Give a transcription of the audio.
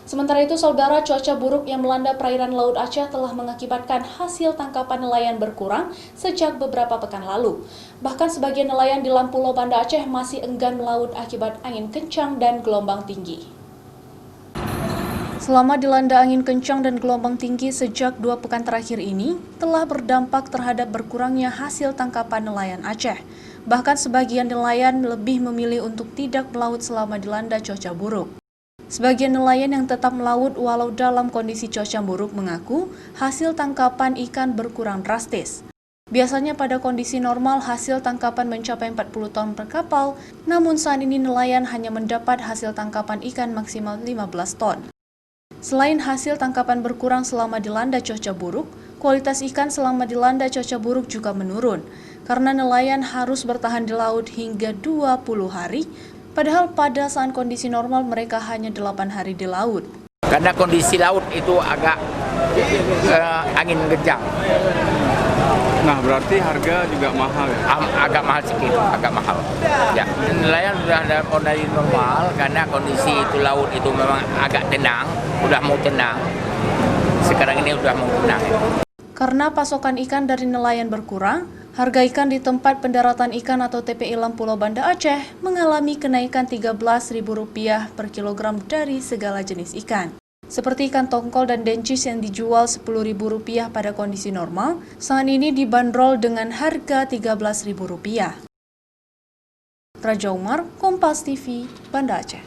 Sementara itu, saudara, cuaca buruk yang melanda perairan Laut Aceh telah mengakibatkan hasil tangkapan nelayan berkurang sejak beberapa pekan lalu. Bahkan sebagian nelayan di Pulau Banda Aceh masih enggan melaut akibat angin kencang dan gelombang tinggi. Selama dilanda angin kencang dan gelombang tinggi sejak 2 pekan terakhir ini, telah berdampak terhadap berkurangnya hasil tangkapan nelayan Aceh. Bahkan sebagian nelayan lebih memilih untuk tidak melaut selama dilanda cuaca buruk. Sebagian nelayan yang tetap melaut walau dalam kondisi cuaca buruk mengaku hasil tangkapan ikan berkurang drastis. Biasanya pada kondisi normal hasil tangkapan mencapai 40 ton per kapal, namun saat ini nelayan hanya mendapat hasil tangkapan ikan maksimal 15 ton. Selain hasil tangkapan berkurang selama dilanda cuaca buruk, kualitas ikan selama dilanda cuaca buruk juga menurun, karena nelayan harus bertahan di laut hingga 20 hari, padahal pada saat kondisi normal mereka hanya 8 hari di laut. Karena kondisi laut itu agak angin kencang. Nah, berarti harga juga mahal ya? Agak mahal sedikit, agak mahal. Ya, nelayan sudah ada kondisi normal karena kondisi itu laut itu memang agak tenang, udah mau tenang. Sekarang ini udah mau tenang. Karena pasokan ikan dari nelayan berkurang, harga ikan di tempat pendaratan ikan atau TPI Pulau Banda Aceh mengalami kenaikan Rp13.000 per kilogram dari segala jenis ikan. Seperti ikan tongkol dan dencis yang dijual Rp10.000 pada kondisi normal, saat ini dibanderol dengan harga Rp13.000. Raja Umar, Kompas TV, Banda Aceh.